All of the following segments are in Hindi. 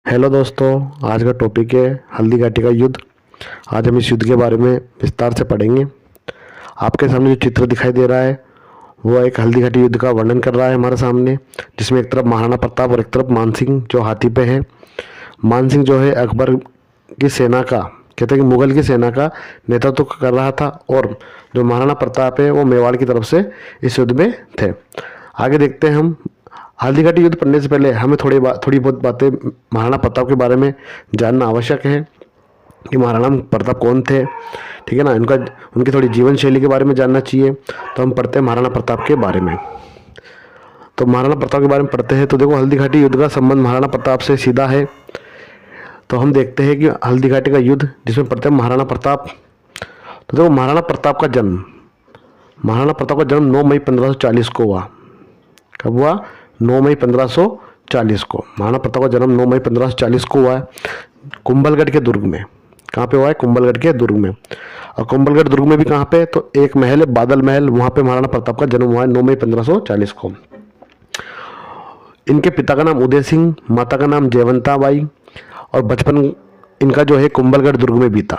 हेलो दोस्तों, आज का टॉपिक है हल्दी घाटी का युद्ध। आज हम इस युद्ध के बारे में विस्तार से पढ़ेंगे। आपके सामने जो चित्र दिखाई दे रहा है वो एक हल्दी घाटी युद्ध का वर्णन कर रहा है हमारे सामने, जिसमें एक तरफ महाराणा प्रताप और एक तरफ मानसिंह जो हाथी पे है। मानसिंह जो है अकबर की सेना का, कहते हैं कि मुगल की सेना का नेतृत्व कर रहा था, और जो महाराणा प्रताप है वो मेवाड़ की तरफ से इस युद्ध में थे। आगे देखते हैं हम। हल्दी घाटी युद्ध पढ़ने से पहले हमें थोड़ी बहुत बातें महाराणा प्रताप के बारे में जानना आवश्यक है कि महाराणा प्रताप कौन थे। ठीक है ना, उनकी थोड़ी जीवन शैली के बारे में जानना चाहिए। तो हम पढ़ते हैं महाराणा प्रताप के बारे में। तो महाराणा प्रताप के बारे में पढ़ते हैं तो देखो, हल्दी घाटी युद्ध का संबंध महाराणा प्रताप से सीधा है। तो हम देखते हैं कि हल्दी घाटी का युद्ध जिसमें पढ़ते हैं महाराणा प्रताप। तो देखो, महाराणा प्रताप का जन्म 9 मई 1540 को हुआ। कब हुआ? 9 मई 1540 को महाराणा प्रताप का जन्म 9 मई 1540 को हुआ है, कुंभलगढ़ के दुर्ग में। कहाँ पे हुआ है? कुंभलगढ़ के दुर्ग में। और कुंभलगढ़ दुर्ग में भी कहाँ पे? तो एक महल है, बादल महल, वहाँ पे महाराणा प्रताप का जन्म हुआ है 9 मई 1540 को। इनके पिता का नाम उदय सिंह, माता का नाम जयवंता बाई, और बचपन इनका जो है कुंभलगढ़ दुर्ग में बीता।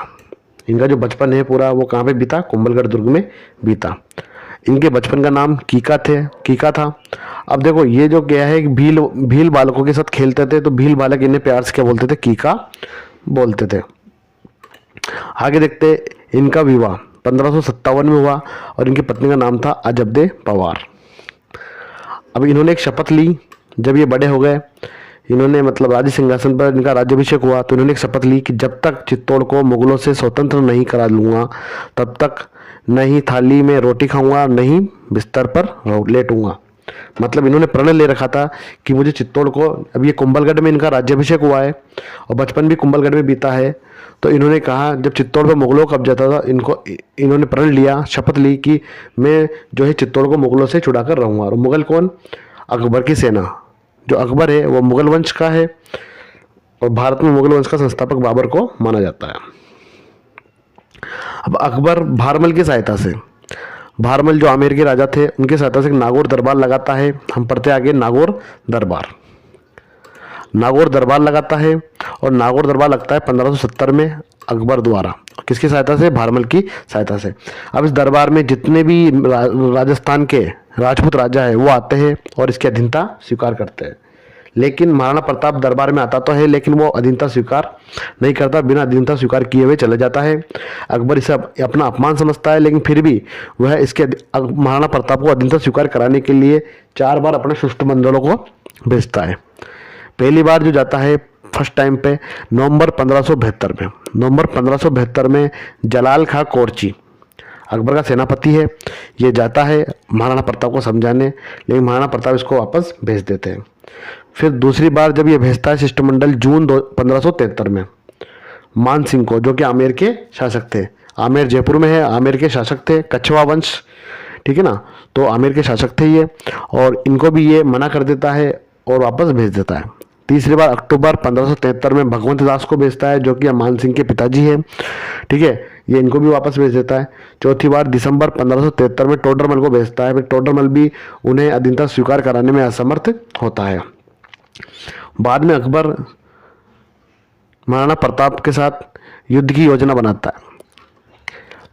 इनका जो बचपन है पूरा वो कहाँ पे बीता? कुंभलगढ़ दुर्ग में बीता। इनके बचपन का नाम कीका था। अब देखो, ये जो क्या है, भील बालकों के साथ खेलते थे, तो भील बालक इन्हें प्यार से क्या बोलते थे? कीका बोलते थे। आगे देखते, इनका विवाह 1557 में हुआ और इनकी पत्नी का नाम था अजबदे पवार। अब इन्होंने एक शपथ ली। जब ये बड़े हो गए, इन्होंने मतलब राज्य सिंहासन पर इनका राज्याभिषेक हुआ, तो इन्होंने एक शपथ ली कि जब तक चित्तौड़ को मुगलों से स्वतंत्र नहीं करा लूंगा तब तक न ही थाली में रोटी खाऊंगा, न ही बिस्तर पर लेटूंगा। मतलब इन्होंने प्रण ले रखा था कि मुझे चित्तौड़ को, अब ये कुंभलगढ़ में इनका राज्याभिषेक हुआ है और बचपन भी कुंभलगढ़ में बीता है, तो इन्होंने कहा, जब चित्तौड़ पर मुगलों का कब्जा था, इन्होंने प्रण लिया, शपथ ली कि मैं जो है चित्तौड़ को मुगलों से छुड़ा कर रहूंगा। और मुगल कौन? अकबर की सेना। जो अकबर है वो मुगल वंश का है, और भारत में मुगल वंश का संस्थापक बाबर को माना जाता है। अब अकबर भारमल की सहायता से, भारमल जो आमेर के राजा थे, उनकी सहायता से एक नागौर दरबार लगाता है। हम पढ़ते आगे, नागौर दरबार लगाता है, और नागौर दरबार लगता है 1570 में अकबर द्वारा। किसकी सहायता से? भारमल की सहायता से। अब इस दरबार में जितने भी राजस्थान के राजपूत राजा है वो आते हैं और इसकी अधीनता स्वीकार करते हैं। लेकिन महाराणा प्रताप दरबार में आता तो है, लेकिन वो अधीनता स्वीकार नहीं करता, बिना अधीनता स्वीकार किए हुए चले जाता है। अकबर इसे अपना अपमान समझता है, लेकिन फिर भी वह इसके महाराणा प्रताप को अधीनता स्वीकार कराने के लिए 4 बार अपने शिष्टमंडलों को भेजता है। पहली बार जो जाता है फर्स्ट टाइम पे नवंबर 1572 में जलाल खां कोरची, अकबर का सेनापति है, ये जाता है महाराणा प्रताप को समझाने, लेकिन महाराणा प्रताप इसको वापस भेज देते हैं। फिर दूसरी बार जब ये भेजता है शिष्टमंडल जून 1573 में मान सिंह को, जो कि आमेर के शासक थे। आमेर जयपुर में है, आमेर के शासक थे, कछवा वंश, ठीक है ना, तो आमेर के शासक थे ये, और इनको भी ये मना कर देता है और वापस भेज देता है। तीसरी बार अक्टूबर 1573 में भगवंत दास को भेजता है, जो कि मान सिंह के पिताजी हैं, ठीक है, ये इनको भी वापस भेज देता है। चौथी बार दिसंबर 1573 में टोडरमल को भेजता है, फिर टोडरमल भी उन्हें अधीनता स्वीकार कराने में असमर्थ होता है। बाद में अकबर महाराणा प्रताप के साथ युद्ध की योजना बनाता है,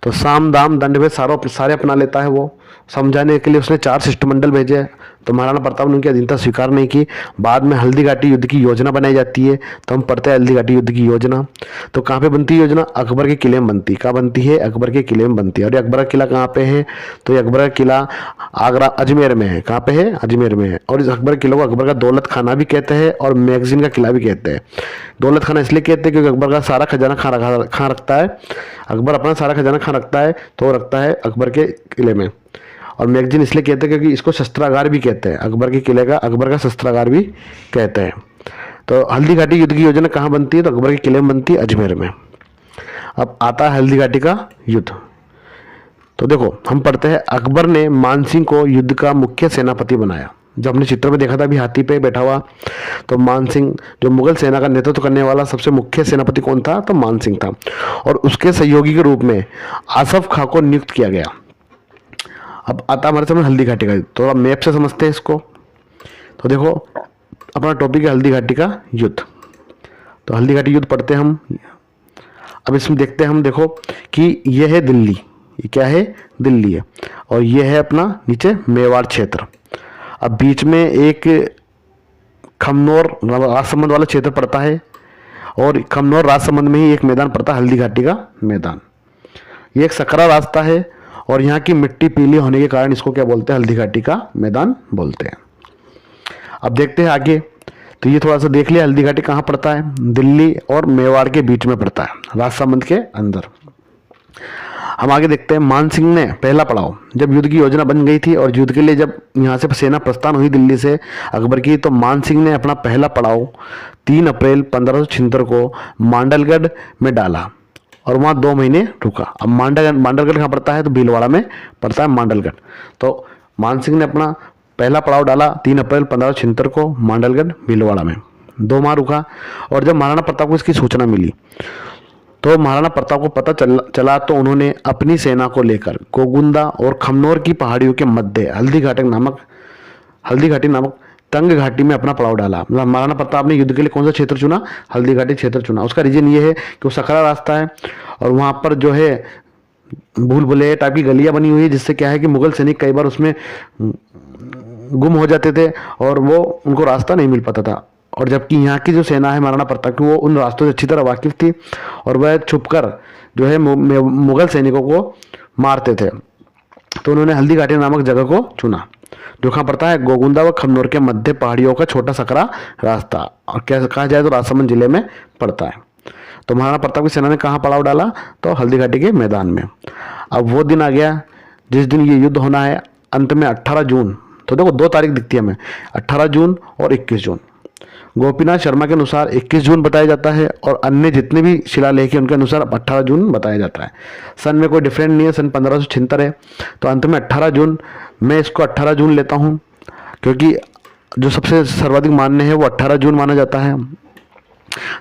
तो साम दाम दंड भेद सारे अपना लेता है। वो समझाने के लिए उसने 4 शिष्टमंडल भेजे, तो महाराणा प्रताप ने उनकी अधीनता स्वीकार नहीं की। बाद में हल्दी घाटी युद्ध की योजना बनाई जाती है, तो हम पढ़ते हैं हल्दी घाटी युद्ध की योजना। तो कहाँ पे बनती है योजना? अकबर के किले में बनती। कहाँ बनती है? अकबर के किले में बनती है। और ये अकबर का किला कहाँ पे है? तो ये अकबर का किला आगरा अजमेर में है। कहाँ पे है? अजमेर में है। और इस अकबर किले को अकबर का दौलत खाना भी कहते हैं और मैगजीन का किला भी कहते हैं। दौलत खाना इसलिए कहते हैं क्योंकि अकबर का सारा खजाना खां रखता है। अकबर अपना सारा खजाना खां रखता है, तो रखता है अकबर के किले में। और मैगजीन इसलिए कहते हैं क्योंकि इसको शस्त्रागार भी कहते हैं। अकबर के किले का अकबर का शस्त्रागार भी कहते हैं। तो हल्दी घाटी युद्ध की योजना कहाँ बनती है? तो अकबर के किले में बनती है, अजमेर में। अब आता है हल्दी घाटी का युद्ध। तो देखो, हम पढ़ते हैं अकबर ने मानसिंह को युद्ध का मुख्य सेनापति बनाया। जब हमने चित्र में देखा था अभी हाथी पे बैठा हुआ, तो मानसिंह जो मुगल सेना का नेतृत्व करने वाला सबसे मुख्य सेनापति कौन था? तो मानसिंह था। और उसके सहयोगी के रूप में आसफ खां को नियुक्त किया गया। अब आता हमारे सामने हल्दी घाटी का युद्ध। तो अब मैप से समझते हैं इसको। तो देखो, अपना टॉपिक है हल्दी घाटी का युद्ध। तो हल्दी घाटी युद्ध पढ़ते हैं हम। अब इसमें देखते हैं हम, देखो कि यह है दिल्ली, ये क्या है, दिल्ली है, और ये है अपना नीचे मेवाड़ क्षेत्र। अब बीच में एक खमनोर राजसमंद वाला क्षेत्र पड़ता है, और खमनोर राजसमंद में ही एक मैदान पड़ता है, हल्दी घाटी का मैदान। ये एक सकरा रास्ता है, और यहाँ की मिट्टी पीली होने के कारण इसको क्या बोलते हैं, हल्दी घाटी का मैदान बोलते हैं। अब देखते हैं आगे, तो ये थोड़ा सा देख लिया, हल्दी घाटी कहाँ पड़ता है, दिल्ली और मेवाड़ के बीच में पड़ता है, राजसमंद के अंदर। हम आगे देखते हैं, मान सिंह ने पहला पड़ाव, जब युद्ध की योजना बन गई थी और युद्ध के लिए जब यहाँ से सेना प्रस्थान हुई दिल्ली से अकबर की, तो मान सिंह ने अपना पहला पड़ाव 3 अप्रैल 1576 को मांडलगढ़ में डाला, और वहाँ 2 महीने रुका। अब मांडलगढ़ कहाँ पड़ता है, तो भीलवाड़ा में पड़ता है मांडलगढ़। तो मान सिंह ने अपना पहला पड़ाव डाला 3 अप्रैल 1576 को मांडलगढ़ भीलवाड़ा में, 2 माह रुका। और जब महाराणा प्रताप को इसकी सूचना मिली, तो महाराणा प्रताप को पता चला तो उन्होंने अपनी सेना को लेकर गोगुंदा और खमनोर की पहाड़ियों के मध्य हल्दी घाटी नामक तंग घाटी में अपना पड़ाव डाला। मतलब महाराणा प्रताप ने युद्ध के लिए कौन सा क्षेत्र चुना, हल्दी घाटी क्षेत्र चुना। उसका रीजन ये है कि वो सकरा रास्ता है, और वहाँ पर जो है भूल भुलैया टाइप की गलियाँ बनी हुई है, जिससे क्या है कि मुगल सैनिक कई बार उसमें गुम हो जाते थे और वो उनको रास्ता नहीं मिल पाता था। और जबकि यहाँ की जो सेना है महाराणा प्रताप की, वो उन रास्तों से अच्छी तरह वाकिफ थी, और वह छुपकर जो है मुगल सैनिकों को मारते थे। तो उन्होंने हल्दी घाटी नामक जगह को चुना, जो कहाँ पड़ता है, गोगुंदा व खमनोर के मध्य पहाड़ियों का छोटा सकरा रास्ता, और क्या कहा जाए तो राजसमंद जिले में पड़ता है। तो महाराणा प्रताप की सेना ने कहाँ पड़ाव डाला, तो हल्दी घाटी के मैदान में। अब वो दिन आ गया जिस दिन ये युद्ध होना है, अंत में 18 जून। तो देखो 2 तारीख दिखती है हमें, 18 जून और 21 जून। गोपीनाथ शर्मा के अनुसार 21 जून बताया जाता है, और अन्य जितने भी शिलालेख हैं उनके अनुसार 18 जून बताया जाता है। सन में कोई डिफरेंट नहीं है, सन 1576 है। तो अंत में 18 जून, मैं इसको 18 जून लेता हूँ, क्योंकि जो सबसे सर्वाधिक मान्य है वो 18 जून माना जाता है।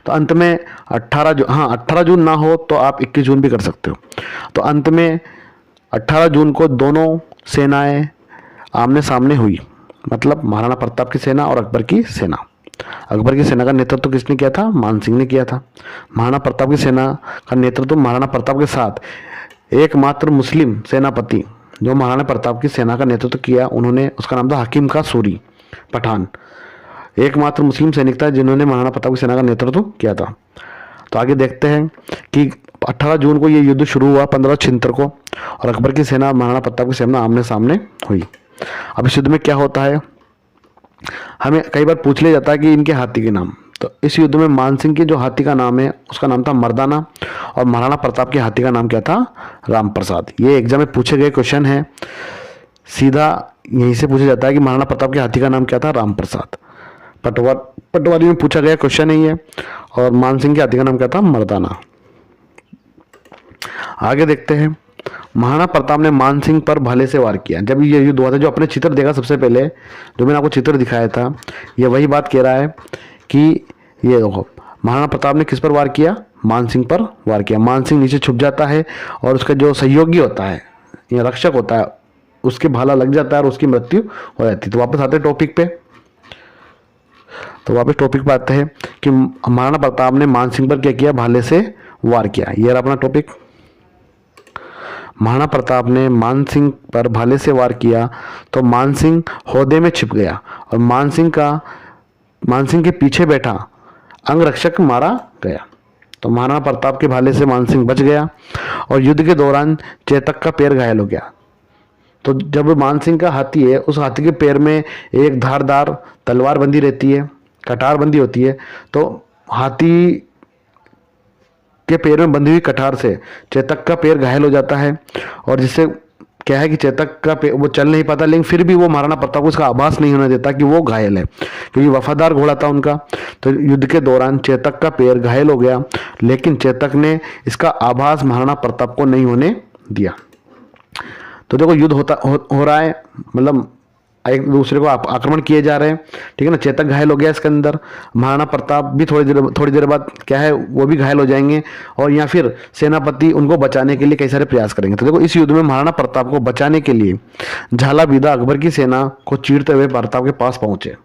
तो अंत में 18 जून ना हो तो आप 21 जून भी कर सकते हो। तो अंत में 18 जून को दोनों सेनाएं आमने सामने हुई, मतलब महाराणा प्रताप की सेना और अकबर की सेना। अकबर की सेना का नेतृत्व किसने किया था, मान सिंह ने किया था। महाराणा प्रताप की सेना का नेतृत्व महाराणा प्रताप के साथ एकमात्र मुस्लिम सेनापति जो महाराणा प्रताप की सेना का नेतृत्व किया, उन्होंने, उसका नाम था हकीम का सूरी पठान। एकमात्र मुस्लिम सैनिक था जिन्होंने महाराणा प्रताप की सेना का नेतृत्व किया था। तो आगे देखते हैं कि 18 जून को ये युद्ध शुरू हुआ 1576 को, और अकबर की सेना महाराणा प्रताप की सेना आमने सामने हुई। अब इस युद्ध में क्या होता है, हमें कई बार पूछ लिया जाता है कि इनके हाथी के नाम। तो इस युद्ध में मान सिंह के जो हाथी का नाम है उसका नाम था मर्दाना, और महाराणा प्रताप के हाथी का नाम क्या था, राम प्रसाद। ये एग्जाम में पूछे गए क्वेश्चन है, सीधा यहीं से पूछा जाता है कि महाराणा प्रताप के हाथी का नाम क्या था, राम प्रसाद। पटवारी में पूछा गया क्वेश्चन नहीं है, और मान सिंह के हाथी का नाम क्या था, मर्दाना। आगे देखते हैं, महाराणा प्रताप ने मान सिंह पर भाले से वार किया। जब ये युद्ध हुआ था, जो अपने चित्र देखा सबसे पहले, जो मैंने आपको चित्र दिखाया था, ये वही बात कह रहा है कि ये देखो महाराणा प्रताप ने किस पर वार किया, मान सिंह पर वार किया। मान सिंह नीचे छुप जाता है, और उसका जो सहयोगी होता है या रक्षक होता है, उसके भाला लग जाता है और उसकी मृत्यु हो जाती है। तो वापस आते हैं टॉपिक पे आते हैं कि महाराणा प्रताप ने मान सिंह पर क्या किया, भाले से वार किया। ये रहा अपना टॉपिक। महाराणा प्रताप ने मान सिंह पर भाले से वार किया, तो मान सिंह हौदे में छिप गया, और मान सिंह के पीछे बैठा अंगरक्षक मारा गया। तो महाराणा प्रताप के भाले से मान सिंह बच गया, और युद्ध के दौरान चेतक का पैर घायल हो गया। तो जब मान सिंह का हाथी है, उस हाथी के पैर में एक धारदार तलवार बंधी रहती है, कटार बंधी होती है। तो हाथी के पैर में बंधी हुई कटार से चेतक का पैर घायल हो जाता है, और जिससे क्या है कि चेतक का पैर वो चल नहीं पाता, लेकिन फिर भी वो महाराणा प्रताप को इसका आभास नहीं होने देता कि वो घायल है, क्योंकि वफादार घोड़ा था उनका। तो युद्ध के दौरान चेतक का पैर घायल हो गया, लेकिन चेतक ने इसका आभास महाराणा प्रताप को नहीं होने दिया। तो देखो युद्ध हो रहा है, मतलब एक दूसरे को आक्रमण किए जा रहे हैं, ठीक है ना। चेतक घायल हो गया इसके अंदर, महाराणा प्रताप भी थोड़ी देर बाद क्या है, वो भी घायल हो जाएंगे, और या फिर सेनापति उनको बचाने के लिए कई सारे प्रयास करेंगे। तो देखो इस युद्ध में महाराणा प्रताप को बचाने के लिए झालाबीदा अकबर की सेना को चीरते हुए प्रताप के पास पहुंचे।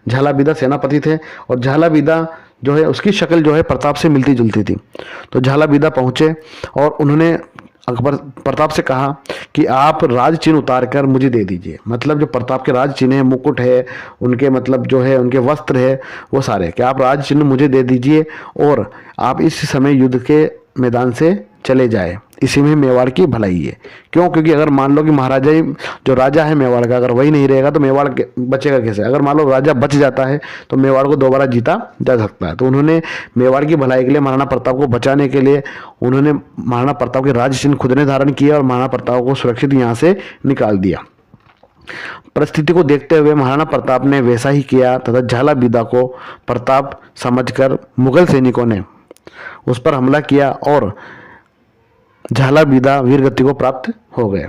झालाबीदा सेनापति थे, और झालाबीदा जो है उसकी शक्ल जो है प्रताप से मिलती जुलती थी। तो झालाबीदा पहुंचे और उन्होंने अकबर प्रताप से कहा कि आप राज चिन्ह उतार कर मुझे दे दीजिए। मतलब जो प्रताप के राज चिन्ह है, मुकुट है, उनके मतलब जो है उनके वस्त्र है, वो सारे कि आप राज चिन्ह मुझे दे दीजिए और आप इस समय युद्ध के मैदान से चले जाए, इसी में मेवाड़ की भलाई है। क्यों? क्योंकि अगर मान लो कि महाराजा ही जो राजा है मेवाड़ का, अगर वही नहीं रहेगा तो मेवाड़ बचेगा कैसे? अगर मान लो राजा बच जाता है तो मेवाड़ को दोबारा जीता जा सकता है। तो उन्होंने मेवाड़ की भलाई के लिए, महाराणा प्रताप को बचाने के लिए, उन्होंने महाराणा प्रताप के राज चिन्ह खुद ने धारण किया और महाराणा प्रताप को सुरक्षित यहाँ से निकाल दिया। परिस्थिति को देखते हुए महाराणा प्रताप ने वैसा ही किया तथा झालाबीदा को प्रताप समझकर मुगल सैनिकों ने उस पर हमला किया और झालाबीदा वीरगति को प्राप्त हो गए।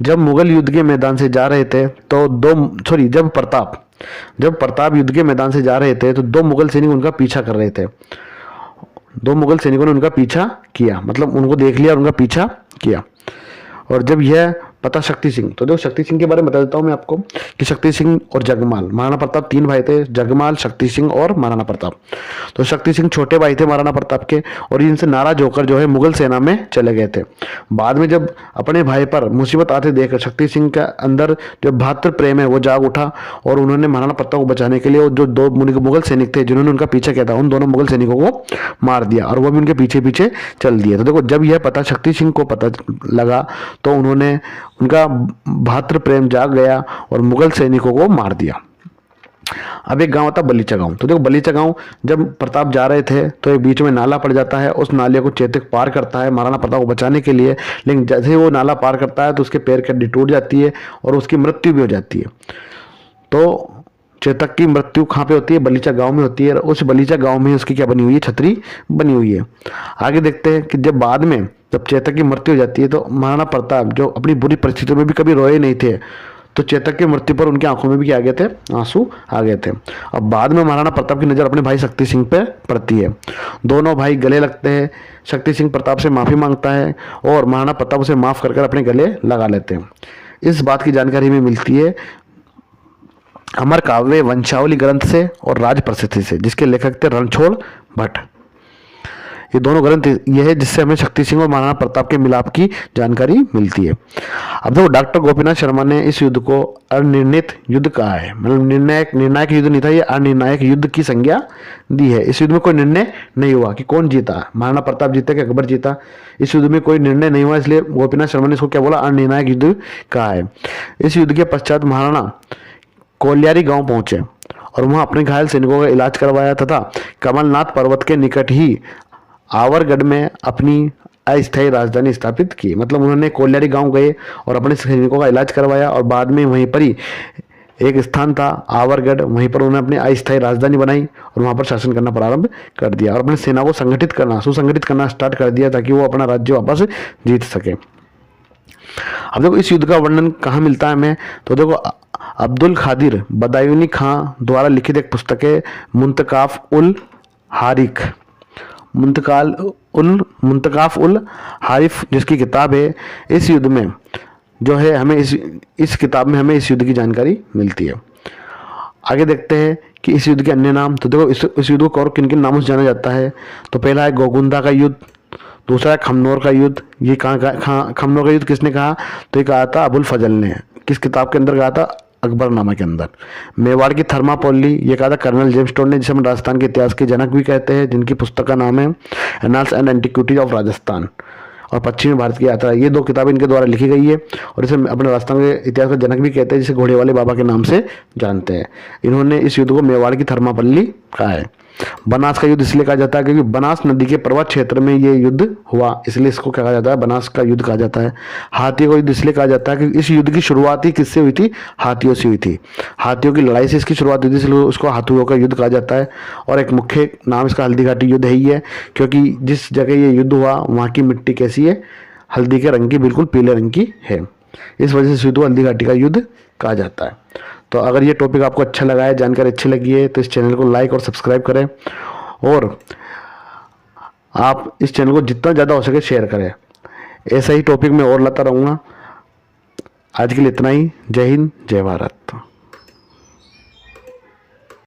जब मुगल युद्ध के मैदान से जा रहे थे तो जब प्रताप युद्ध के मैदान से जा रहे थे तो दो मुगल सैनिक उनका पीछा कर रहे थे। दो मुगल सैनिकों ने उनका पीछा किया, मतलब उनको देख लिया और उनका पीछा किया। और जब यह पता शक्ति सिंह, तो देखो शक्ति सिंह के बारे में बता देता हूँ मैं आपको कि शक्ति सिंह और जगमाल, महाराणा प्रताप 3 भाई थे, जगमाल, शक्ति सिंह और महाराणा प्रताप। तो शक्ति सिंह छोटे भाई थे महाराणा प्रताप के और इनसे नाराज होकर जो है मुगल सेना में चले गए थे। बाद में जब अपने भाई पर मुसीबत आते देखकर शक्ति सिंह के अंदर जो भातृ प्रेम है वो जाग उठा और उन्होंने महाराणा प्रताप को बचाने के लिए जो 2 मुगल सैनिक थे जिन्होंने उनका पीछा किया था, उन दोनों मुगल सैनिकों को मार दिया और वो भी उनके पीछे पीछे चल दिए। तो देखो जब यह पता शक्ति सिंह को पता लगा तो उन्होंने उनका भातृ प्रेम जाग गया और मुगल सैनिकों को मार दिया। अब एक गांव था बलीचा गांव। तो देखो बलीचा गांव जब प्रताप जा रहे थे तो एक बीच में नाला पड़ जाता है, उस नाले को चेतक पार करता है महाराणा प्रताप को बचाने के लिए, लेकिन जैसे ही वो नाला पार करता है तो उसके पैर की हड्डी टूट जाती है और उसकी मृत्यु भी हो जाती है। तो चेतक की मृत्यु कहाँ पे होती है? बलीचा गांव में होती है। उस बलीचा गांव में उसकी क्या बनी हुई है? छतरी बनी हुई है। आगे देखते हैं कि जब बाद में जब चेतक की मृत्यु हो जाती है तो महाराणा प्रताप जो अपनी बुरी परिस्थितियों में भी कभी रोए नहीं थे, तो चेतक की मृत्यु पर उनकी आंखों में भी क्या आ गए थे? आंसू आ गए थे। अब बाद में महाराणा प्रताप की नज़र अपने भाई शक्ति सिंह पे पड़ती है। दोनों भाई गले लगते हैं। शक्ति सिंह प्रताप से माफ़ी मांगता है और महाराणा प्रताप उसे माफ़ कर अपने गले लगा लेते हैं। इस बात की जानकारी हमें मिलती है अमर काव्य वंशावली ग्रंथ से और राज प्रसिद्धि से, जिसके लेखक थे रणछोड़ भट्ट। ये दोनों ग्रंथ ये है जिससे हमें शक्ति सिंह और महाराणा प्रताप के मिलाप की जानकारी मिलती है। अब देखो डॉक्टर गोपीनाथ शर्मा ने इस युद्ध को अनिर्णित युद्ध कहा है, मतलब निर्णायक युद्ध नहीं था, ये अनिर्णायक युद्ध की संज्ञा दी है। इस युद्ध में कोई निर्णय नहीं हुआ कि कौन जीता, महाराणा प्रताप जीता कि अकबर जीता। इस युद्ध में कोई निर्णय नहीं हुआ, इसलिए गोपीनाथ शर्मा ने इसको क्या बोला? अनिर्णायक युद्ध कहा है। इस युद्ध के पश्चात महाराणा कोल्यारी गांव पहुंचे और वहां अपने घायल सैनिकों का इलाज करवाया तथा कमलनाथ पर्वत के निकट ही आवरगढ़ में अपनी अस्थायी राजधानी स्थापित की। मतलब उन्होंने कोल्यारी गांव गए और अपने सैनिकों का इलाज करवाया और बाद में वहीं पर ही एक स्थान था आवरगढ़, वहीं पर उन्होंने अपनी अस्थायी राजधानी बनाई और वहां पर शासन करना प्रारंभ कर दिया और अपनी सेना को सुसंगठित करना स्टार्ट कर दिया ताकि वो अपना राज्य वापस जीत सके। अब देखो इस युद्ध का वर्णन कहाँ मिलता है हमें? तो देखो अब्दुल कादिर बदायूनी खां द्वारा लिखित एक पुस्तक है मुंतकाफ उल हारिफ जिसकी किताब है। इस युद्ध में जो है हमें इस किताब में हमें इस युद्ध की जानकारी मिलती है। आगे देखते हैं कि इस युद्ध के अन्य नाम। तो देखो इस युद्ध को और किन किन नामों से जाना जाता है? तो पहला है गोगुंदा का युद्ध, दूसरा है खमनोर का युद्ध। ये खमनोर का युद्ध किसने कहा? तो ये कहा था अबुल फजल ने। किस किताब के अंदर कहा था? अकबरनामा के अंदर। मेवाड़ की थर्मापोली, ये कहा था कर्नल जेम्स टोड ने, जिसे हम राजस्थान के इतिहास के जनक भी कहते हैं, जिनकी पुस्तक का नाम है annals and antiquities of Rajasthan और पश्चिमी भारत की यात्रा। ये 2 किताबें इनके द्वारा लिखी गई है और इसे अपने राजस्थान के इतिहास का जनक भी कहते हैं, जिसे घोड़े वाले बाबा के नाम से जानते हैं। इन्होंने इस युद्ध को मेवाड़ की थर्मापल्ली कहा है। बनास का युद्ध इसलिए कहा जाता है क्योंकि बनास नदी के पर्वत क्षेत्र में ये युद्ध हुआ, इसलिए इसको कहा जाता है बनास का युद्ध कहा जाता है। हाथियों का युद्ध इसलिए कहा जाता है क्योंकि इस युद्ध की शुरुआत ही किससे हुई थी? हाथियों से हुई थी। हाथियों की लड़ाई से इसकी शुरुआत हुई थी, इसलिए उसको हाथियों का युद्ध कहा जाता है। और एक मुख्य नाम इसका हल्दी घाटी युद्ध है ही है, क्योंकि जिस जगह ये युद्ध हुआ वहाँ की मिट्टी कैसी है? हल्दी के रंग की, बिल्कुल पीले रंग की है। इस वजह से युद्ध हल्दी घाटी का युद्ध कहा जाता है। तो अगर ये टॉपिक आपको अच्छा लगा है, जानकारी अच्छी लगी है, तो इस चैनल को लाइक और सब्सक्राइब करें और आप इस चैनल को जितना ज़्यादा हो सके शेयर करें। ऐसा ही टॉपिक मैं और लाता रहूँगा। आज के लिए इतना ही। जय हिंद, जय भारत।